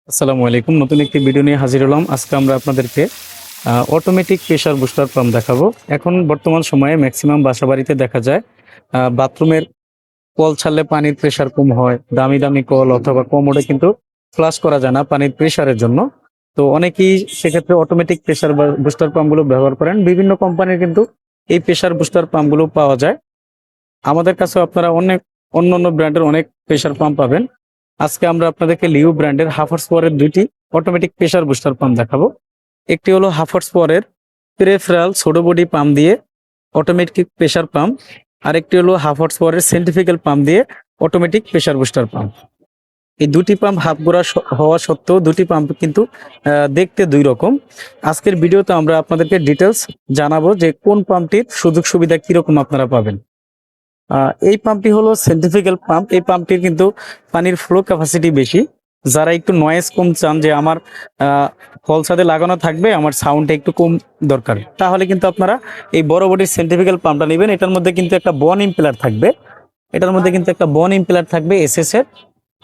আসসালামু আলাইকুম। নতুন একটি ভিডিও নিয়ে হাজির হলাম। আজকে আমরা আপনাদেরকে অটোমেটিক প্রেসার বুস্টার পাম্প দেখাবো। এখন বর্তমান সময়ে ম্যাক্সিমাম বাসাবাড়িতে দেখা যায় বাথরুমের কল ছাড়লে পানির প্রেসার কম হয়। দামি দামি কল অথবা কমোডে কিন্তু ফ্লাশ করা যায় না পানির প্রেসারের জন্য। তো অনেকেই সেক্ষেত্রে অটোমেটিক প্রেসার বুস্টার পাম্পগুলো ব্যবহার করেন। বিভিন্ন কোম্পানির কিন্তু এই প্রেসার বুস্টার পাম্পগুলো পাওয়া যায়। আমাদের কাছেও আপনারা অন্য অন্য ব্র্যান্ডের অনেক প্রেসার পাম্প পাবেন। আজকে আমরা আপনাদেরকে লিও ব্র্যান্ডের হাফার্স পাওয়ারের দুইটি অটোমেটিক প্রেসার বুস্টার পাম্প দেখাবো। একটি হলো হাফার্স পাওয়ারের পেরিফেরাল ছোট বডি পাম্প দিয়ে অটোমেটিক প্রেসার পাম্প, আরেকটি হলো হাফার্স পাওয়ারের সেন্ট্রিফিক্যাল পাম্প দিয়ে অটোমেটিক প্রেসার বুস্টার পাম্প। এই দুটি পাম্প হাফ গোড়া হওয়া সত্ত্বেও দুটি পাম্প কিন্তু দেখতে দুই রকম। আজকের ভিডিওতে আমরা আপনাদেরকে ডিটেলস জানাবো যে কোন পাম্পটির সুযোগ সুবিধা কিরকম আপনারা পাবেন। এই পাম্পটি হলো সেন্ট্রিফিক্যাল পাম্প। এই পাম্পটির কিন্তু পানির ফ্লো ক্যাপাসিটি বেশি। যারা একটু নয়েজ কম চান, যে আমার ফল ছাদে লাগানো থাকবে, আমার সাউন্ডটা একটু কম দরকার, তাহলে কিন্তু আপনারা এই বড় বডির সেন্ট্রিফিক্যাল পাম্পটা নেবেন। এটার মধ্যে কিন্তু একটা বন ইম্পেলার থাকবে, এসএস এর।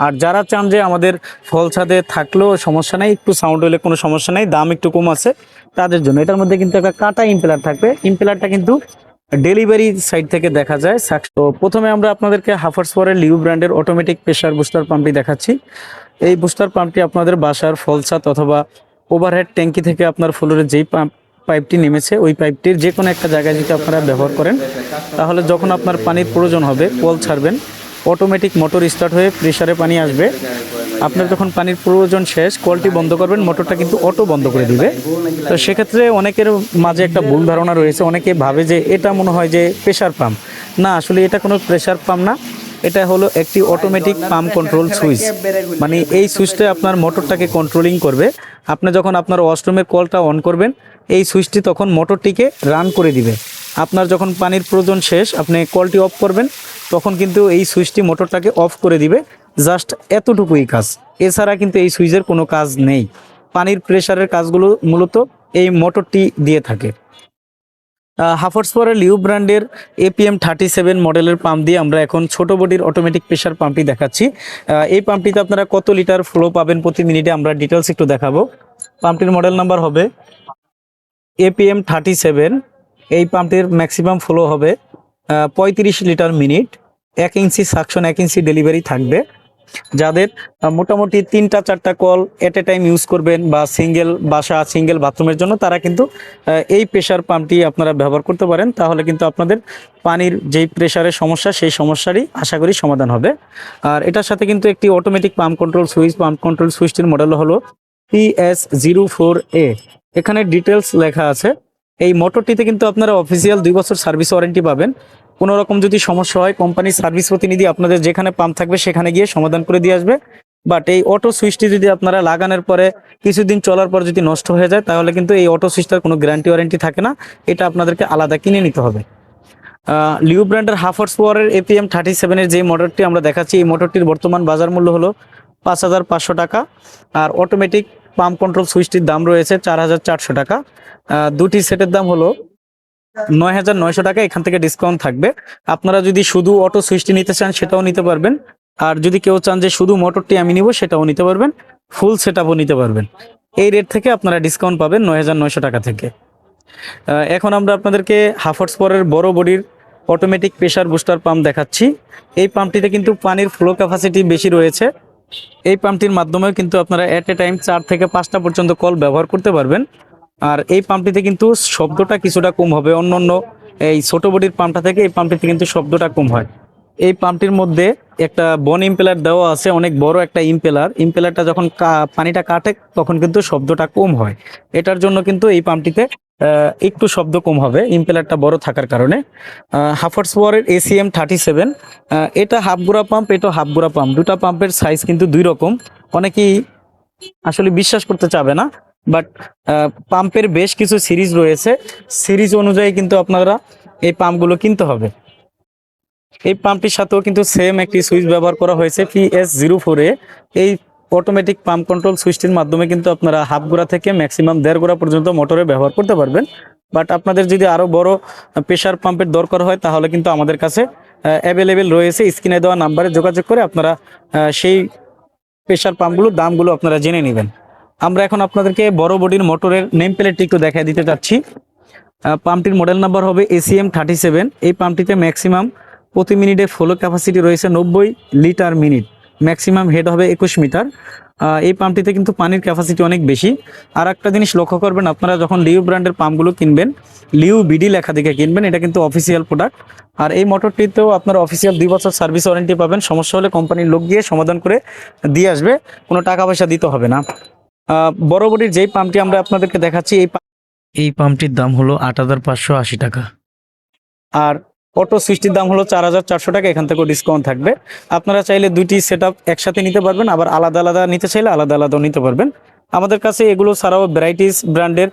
আর যারা চান যে আমাদের ফল ছাদে থাকলেও সমস্যা নাই, একটু সাউন্ড হলে কোনো সমস্যা নাই, দাম একটু কম আছে, তাদের জন্য এটার মধ্যে কিন্তু একটা কাটা ইম্পেলার থাকবে। ইম্পেলারটা কিন্তু ডেলিভারি সাইড থেকে দেখা যায়। তো প্রথমে আমরা আপনাদেরকে হাফার্স পাওয়ারের লিও ব্র্যান্ডের অটোমেটিক প্রেসার বুস্টার পাম্পটি দেখাচ্ছি। এই বুস্টার পাম্পটি আপনাদের বাসার ফল ছাদ অথবা ওভারহেড ট্যাঙ্কি থেকে আপনার ফ্লোরে যেই পাইপটি নেমেছে, ওই পাইপটির যে কোনো একটা জায়গায় যদি আপনারা ব্যবহার করেন, তাহলে যখন আপনার পানির প্রয়োজন হবে কল ছাড়বেন, অটোমেটিক মোটর স্টার্ট হয়ে প্রেসারে পানি আসবে। আপনার যখন পানির প্রয়োজন শেষ, কলটি বন্ধ করবেন, মোটরটা কিন্তু অটো বন্ধ করে দিবে। তো সেক্ষেত্রে অনেকের মাঝে একটা ভুল ধারণা রয়েছে, অনেকে ভাবে যে এটা মনে হয় যে প্রেসার পাম্প। না, আসলে এটা কোনো প্রেসার পাম্প না, এটা হলো একটি অটোমেটিক পাম্প কন্ট্রোল সুইচ। মানে এই সুইচটা আপনার মোটরটাকে কন্ট্রোলিং করবে। আপনি যখন আপনার ওয়াশরুমের কলটা অন করবেন, এই সুইচটি তখন মোটরটিকে রান করে দিবে। আপনার যখন পানির প্রয়োজন শেষ, আপনি কলটি অফ করবেন, তখন কিন্তু এই সুইচটি মোটরটাকে অফ করে দিবে। জাস্ট এতটুকুই কাজ, এছাড়া কিন্তু এই সুইচের কোনো কাজ নেই। পানির প্রেসারের কাজগুলো মূলত এই মোটরটি দিয়ে থাকে। হাফার্স পাওয়ারের লিও ব্র্যান্ডের APM 37 মডেলের পাম্প দিয়ে আমরা এখন ছোট বডির অটোমেটিক প্রেসার পাম্পটি দেখাচ্ছি। এই পাম্পটিতে আপনারা কত লিটার ফ্লো পাবেন প্রতি মিনিটে আমরা ডিটেলস একটু দেখাবো। পাম্পটির মডেল নাম্বার হবে APM 37। এই পাম্পটির ম্যাক্সিমাম ফ্লো হবে 35 লিটার মিনিট। 1 ইঞ্চি সাকশন, 1 ইঞ্চি ডেলিভারি থাকবে। যাদের মোটামুটি 3-4টা কল এট এ টাইম ইউজ করবেন বা সিঙ্গেল বাসা সিঙ্গেল বাথরুমের জন্য, তারা কিন্তু এই প্রেসার পাম্পটি আপনারা ব্যবহার করতে পারেন। তাহলে কিন্তু আপনাদের পানির যেই প্রেসারের সমস্যা, সেই সমস্যারই আশা করি সমাধান হবে। আর এটার সাথে কিন্তু একটি অটোমেটিক পাম্প কন্ট্রোল সুইচটির মডেল হলো PS04A। এখানে ডিটেলস লেখা আছে। এই মোটরটিতে কিন্তু আপনারা অফিসিয়াল 2 বছর সার্ভিস ওয়ারেন্টি পাবেন। কোনো রকম যদি সমস্যা হয়, কোম্পানির সার্ভিস প্রতিনিধি আপনাদের যেখানে পাম্প থাকবে সেখানে গিয়ে সমাধান করে দিয়ে আসবে। বাট এই অটো সুইচটি যদি আপনারা লাগানোর পরে কিছুদিন চলার পর যদি নষ্ট হয়ে যায়, তাহলে কিন্তু এই অটো সুইচটার কোনো গ্যারান্টি ওয়ারেন্টি থাকে না, এটা আপনাদেরকে আলাদা কিনে নিতে হবে। লিও ব্র্যান্ডের হাফার্স পাওয়ারের APM 37 এর যে মোটরটি আমরা দেখাচ্ছি, এই মোটরটির বর্তমান বাজার মূল্য হলো 5,500 টাকা। আর অটোমেটিক পাম্প কন্ট্রোল সুইচটির দাম রয়েছে 4,400 টাকা। দুটি সেটের দাম হলো 9,900 টাকা। এখান থেকে ডিসকাউন্ট থাকবে। আপনারা যদি শুধু অটো সুইচটি নিতে চান, সেটাও নিতে পারবেন। আর যদি কেউ চান যে শুধু মোটরটি আমি নিব, সেটাও নিতে পারবেন, ফুল সেটআপও নিতে পারবেন। এই রেট থেকে আপনারা ডিসকাউন্ট পাবেন 9,900 টাকা থেকে। এখন আমরা আপনাদেরকে হাফার্স পাওয়ারের বড় বডির অটোমেটিক প্রেসার বুস্টার পাম্প দেখাচ্ছি। এই পাম্পটিতে কিন্তু পানির ফ্লো ক্যাপাসিটি বেশি রয়েছে। এই পাম্পটির মাধ্যমেও কিন্তু আপনারা এট এ টাইম 4 থেকে 5টা পর্যন্ত কল ব্যবহার করতে পারবেন। আর এই পাম্পটিতে কিন্তু শব্দটা কিছুটা কম হবে অন্য অন্য এই ছোট বডির পাম্পটা থেকে। এই পাম্পটিতে কিন্তু শব্দটা কম হয়। এই পাম্পটির মধ্যে একটা বন ইম্পেলার দেওয়া আছে, অনেক বড় একটা ইম্পেলারটা যখন পানিটা কাটে, তখন কিন্তু শব্দটা কম হয়। এটার জন্য কিন্তু এই পাম্পটিতে একটু শব্দ কম হবে, ইম্পেলারটা বড় থাকার কারণে। হাফার্স পাওয়ারের ACM 37, এটা হাফ গোড়া পাম্প, এটা হাফ গোড়া পাম্প। দুটা পাম্পের সাইজ কিন্তু দুই রকম। অনেকেই আসলে বিশ্বাস করতে চাবে না, বাট পাম্পের বেশ কিছু সিরিজ রয়েছে, সিরিজ অনুযায়ী কিন্তু আপনারা এই পাম্পগুলো কিনতে হবে। এই পাম্পটির সাথেও কিন্তু সেম একটি সুইচ ব্যবহার করা হয়েছে PS04A। এই অটোমেটিক পাম্প কন্ট্রোল সুইচটির মাধ্যমে কিন্তু আপনারা হাফ গোড়া থেকে ম্যাক্সিমাম 1.5 গোড়া পর্যন্ত মোটরে ব্যবহার করতে পারবেন। বাট আপনাদের যদি আরও বড় প্রেশার পাম্পের দরকার হয়, তাহলে কিন্তু আমাদের কাছে অ্যাভেলেবেল রয়েছে। স্ক্রিনে দেওয়া নাম্বারে যোগাযোগ করে আপনারা সেই প্রেশার পাম্পগুলো দামগুলো আপনারা জেনে নেবেন। আমরা এখন আপনাদেরকে বড় বডির মোটরের নেম প্লেটটি একটু দেখায় দিতে চাচ্ছি। পাম্পটির মডেল নাম্বার হবে ACM37। এই পাম্পটিতে ম্যাক্সিমাম প্রতি মিনিটে ফ্লো ক্যাপাসিটি রয়েছে 90 লিটার মিনিট, ম্যাক্সিমাম হেড হবে 21 মিটার। এই পাম্পটিতে কিন্তু পানির ক্যাপাসিটি অনেক বেশি। আর একটা জিনিস লক্ষ্য করবেন, আপনারা যখন লিউ ব্র্যান্ডের পাম্পগুলো কিনবেন, লিউ বিডি লেখা দেখে কিনবেন, এটা কিন্তু অফিসিয়াল প্রোডাক্ট। আর এই মোটরটিতেও আপনারা অফিসিয়াল 2 বছর সার্ভিস ওয়ারেন্টি পাবেন। সমস্যা হলে কোম্পানির লোক গিয়ে সমাধান করে দিয়ে আসবে, কোনো টাকা পয়সা দিতে হবে না। বড় বডির যেই পাম্পটি আমরা আপনাদেরকে দেখাচ্ছি, এই পাম্পটির দাম হলো 8,580 টাকা। আর অটো সুইচটির দাম হলো 4,400 টাকা। এখান থেকেও ডিসকাউন্ট থাকবে। আপনারা চাইলে দুইটি সেট একসাথে নিতে পারবেন, আবার আলাদা আলাদা নিতে চাইলে আলাদা আলাদাও নিতে পারবেন। আমাদের কাছে এগুলো ছাড়াও ভ্যারাইটিস ব্র্যান্ডের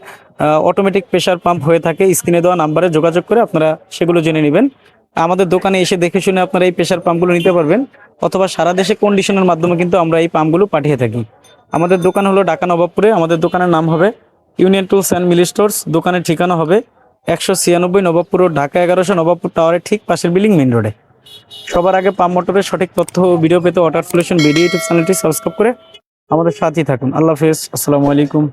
অটোমেটিক প্রেশার পাম্প হয়ে থাকে। স্ক্রিনে দেওয়া নাম্বারে যোগাযোগ করে আপনারা সেগুলো জেনে নেবেন। আমাদের দোকানে এসে দেখে শুনে আপনারা এই প্রেশার পাম্পগুলো নিতে পারবেন, অথবা সারা দেশে কন্ডিশনের মাধ্যমে কিন্তু আমরা এই পাম্পগুলো পাঠিয়ে থাকি। আমাদের দোকান হলো ঢাকা নবাবপুরে। আমাদের দোকানের নাম হবে union tools and Mili stores. দোকানের ঠিকানা হবে 196 নবাবপুর রোড, ঢাকা 1100, নবাবপুর টাওয়ারের ঠিক পাশের বিল্ডিং, মেইন রোডে। সবার আগে পাম্প মোটরের সঠিক তথ্য ও ভিডিও পেতে ওয়াটার সলিউশন ভিডিও ইউটিউব চ্যানেলটি সাবস্ক্রাইব করে আমাদের সাথেই থাকুন। আল্লাহ হাফেজ, আসসালামু আলাইকুম।